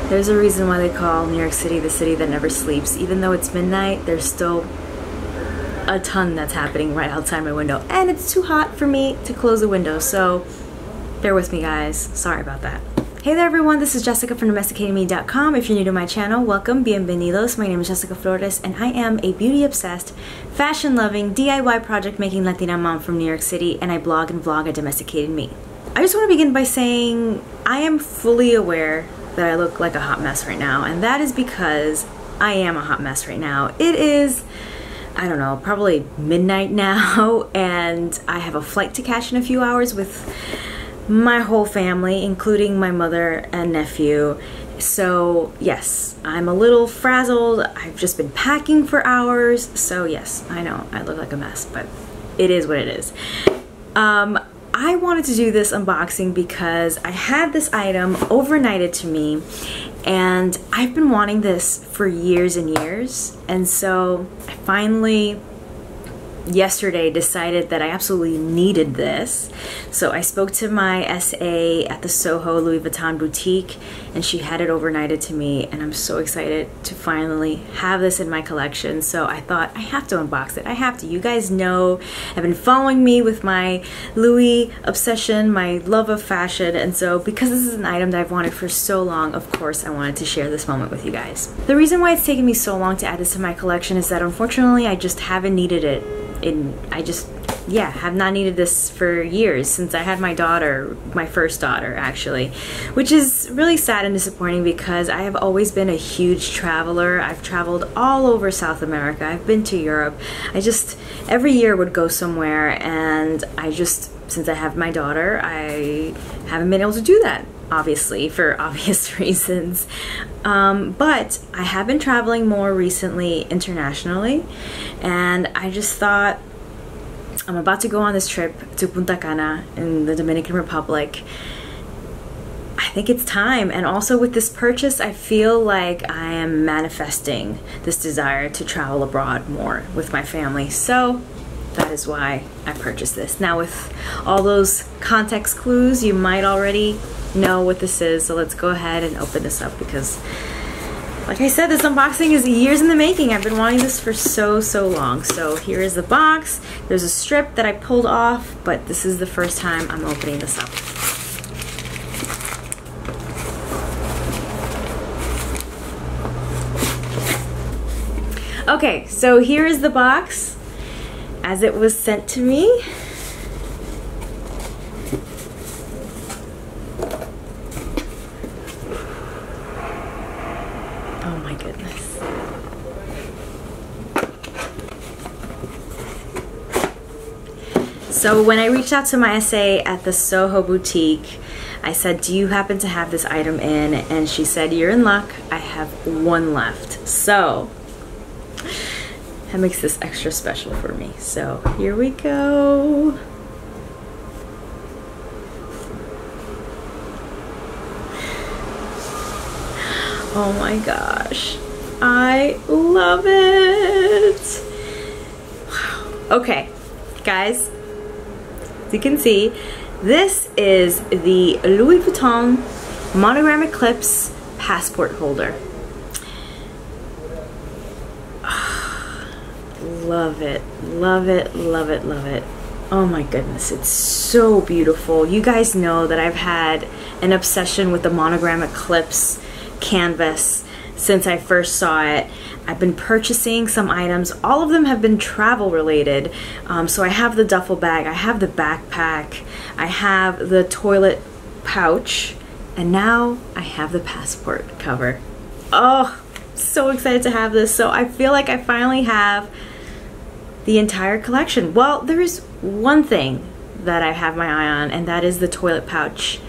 There's a reason why they call New York City the city that never sleeps. Even though it's midnight, there's still a ton that's happening right outside my window. And it's too hot for me to close the window, so bear with me, guys. Sorry about that. Hey there, everyone. This is Jessica from DomesticatedMe.com. If you're new to my channel, welcome. Bienvenidos. My name is Jessica Flores, and I am a beauty-obsessed, fashion-loving, DIY project-making Latina mom from New York City, and I blog and vlog at Domesticated Me. I just want to begin by saying I am fully aware that I look like a hot mess right now, and that is because I am a hot mess right now. It is, I don't know, probably midnight now, and I have a flight to catch in a few hours with my whole family, including my mother and nephew. So yes, I'm a little frazzled. I've just been packing for hours. So yes, I know I look like a mess, but it is what it is. I wanted to do this unboxing because I had this item overnighted to me, and I've been wanting this for years and years. And so I finally yesterday decided that I absolutely needed this. So I spoke to my SA at the Soho Louis Vuitton boutique, and she had it overnighted to me, and I'm so excited to finally have this in my collection. So I thought I have to unbox it. I have to. You guys know I've been following me with my Louis obsession, my love of fashion, and so because this is an item that I've wanted for so long, of course I wanted to share this moment with you guys. The reason why it's taken me so long to add this to my collection is that unfortunately I just haven't needed it. Have not needed this for years, since I had my daughter, my first daughter actually, which is really sad and disappointing because I have always been a huge traveler. I've traveled all over South America. I've been to Europe. I just every year would go somewhere, and since I have my daughter, I haven't been able to do that, obviously, for obvious reasons. But I have been traveling more recently internationally, and I just thought, I'm about to go on this trip to Punta Cana in the Dominican Republic. I think it's time, and also with this purchase, I feel like I am manifesting this desire to travel abroad more with my family. So that is why I purchased this. Now, with all those context clues, you might already know what this is, so let's go ahead and open this up because, like I said, this unboxing is years in the making. I've been wanting this for so long. So here is the box. There's a strip that I pulled off, but this is the first time I'm opening this up. Okay, so here is the box as it was sent to me. Oh my goodness. So when I reached out to my SA at the Soho boutique, I said, do you happen to have this item in? And she said, you're in luck. I have one left. So that makes this extra special for me. So here we go. Oh my gosh, I love it. Wow. Okay, guys, as you can see, this is the Louis Vuitton Monogram Eclipse passport holder. Love it, love it, love it, love it. Oh my goodness, it's so beautiful. You guys know that I've had an obsession with the Monogram Eclipse canvas since I first saw it. I've been purchasing some items. All of them have been travel related. So I have the duffel bag, I have the backpack, I have the toilet pouch, and now I have the passport cover. Oh, so excited to have this. So I feel like I finally have the entire collection. Well, there is one thing that I have my eye on, and that is the toilet pouch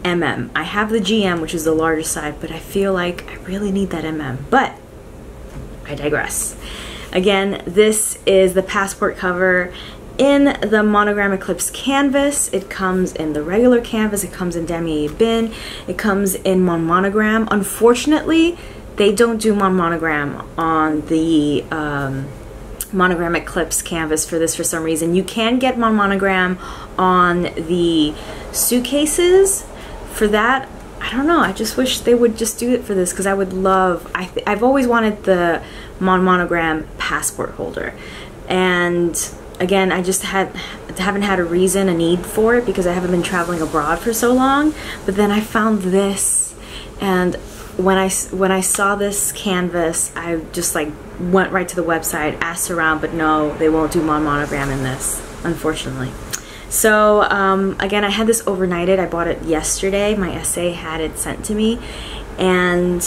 MM. I have the GM, which is the larger side, but I feel like I really need that MM. But I digress. Again, this is the passport cover in the Monogram Eclipse canvas. It comes in the regular canvas, it comes in Damier Bin, it comes in Monogram. Unfortunately, they don't do Monogram on the Monogram Eclipse canvas for this for some reason. You can get Monogram on the suitcases. For that, I don't know, I just wish they would just do it for this, because I would love, I've always wanted the Monogram passport holder, and again, I just haven't had a need for it because I haven't been traveling abroad for so long. But then I found this, and when I saw this canvas, I just like went right to the website, asked around, but no, they won't do monogram in this, unfortunately. So again, I had this overnighted. I bought it yesterday. My SA had it sent to me, and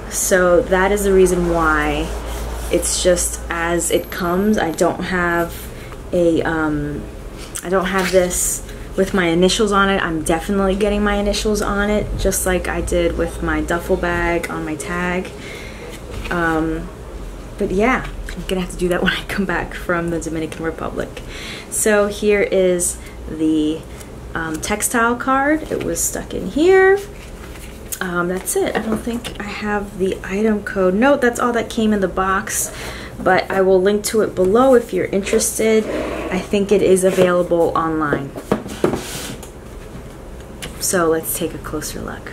so that is the reason why it's just as it comes. I don't have this with my initials on it. I'm definitely getting my initials on it, just like I did with my duffel bag on my tag. But yeah, I'm gonna have to do that when I come back from the Dominican Republic. So here is the textile card. It was stuck in here. That's it. I don't think I have the item code. No, that's all that came in the box, but I will link to it below if you're interested. I think it is available online. So let's take a closer look.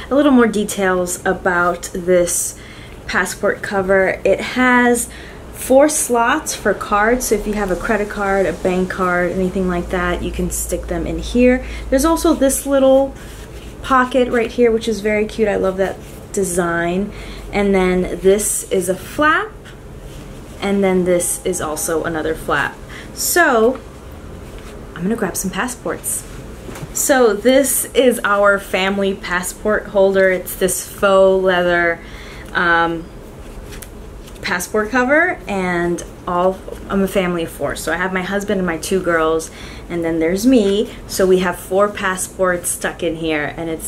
A little more details about this passport cover. It has 4 slots for cards, so if you have a credit card, a bank card, anything like that, you can stick them in here. There's also this little pocket right here, which is very cute. I love that design. And then this is a flap, and then this is also another flap. So I'm gonna grab some passports. So this is our family passport holder. It's this faux leather passport cover, and I'm a family of 4. So I have my husband and my 2 girls, and then there's me. So we have 4 passports stuck in here, and it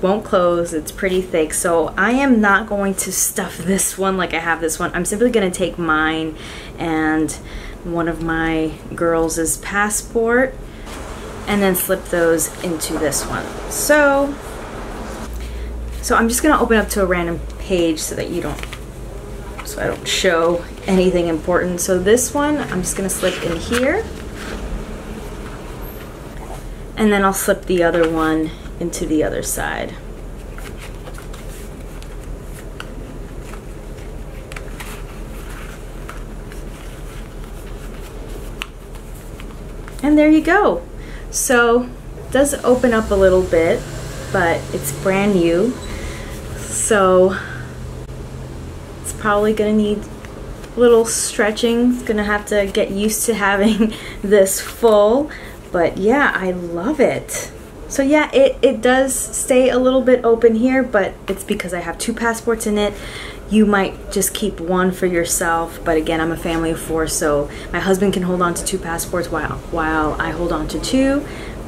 won't close. It's pretty thick. So I am not going to stuff this one like I have this one. I'm simply gonna take mine and one of my girls' passport and then slip those into this one. So I'm just gonna open up to a random page so that I don't show anything important. So this one, I'm just gonna slip in here, and then I'll slip the other one into the other side. And there you go. So it does open up a little bit, but it's brand new, so it's probably gonna need a little stretching. It's gonna have to get used to having this full, but yeah, I love it. So yeah, it does stay a little bit open here, but it's because I have 2 passports in it. You might just keep one for yourself, but again, I'm a family of 4, so my husband can hold on to 2 passports while I hold on to 2.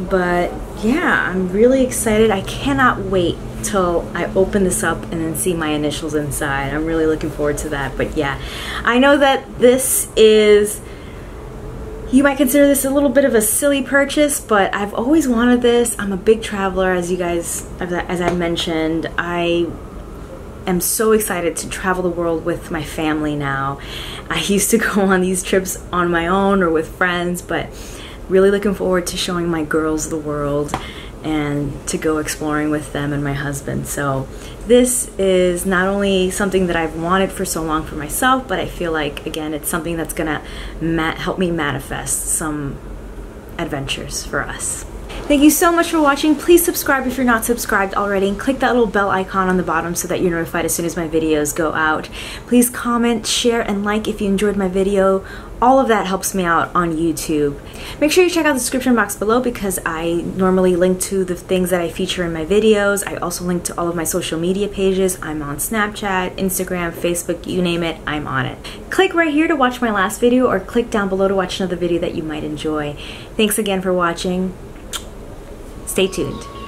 But yeah, I'm really excited. I cannot wait till I open this up and then see my initials inside. I'm really looking forward to that. But yeah, I know that this is, you might consider this a little bit of a silly purchase, but I've always wanted this. I'm a big traveler, as I mentioned. I am so excited to travel the world with my family now. I used to go on these trips on my own or with friends, but really looking forward to showing my girls the world and to go exploring with them and my husband. So this is not only something that I've wanted for so long for myself, but I feel like, again, it's something that's gonna help me manifest some adventures for us. Thank you so much for watching. Please subscribe if you're not subscribed already, and click that little bell icon on the bottom so that you're notified as soon as my videos go out. Please comment, share, and like if you enjoyed my video. All of that helps me out on YouTube. Make sure you check out the description box below because I normally link to the things that I feature in my videos. I also link to all of my social media pages. I'm on Snapchat, Instagram, Facebook, you name it, I'm on it. Click right here to watch my last video, or click down below to watch another video that you might enjoy. Thanks again for watching. Stay tuned.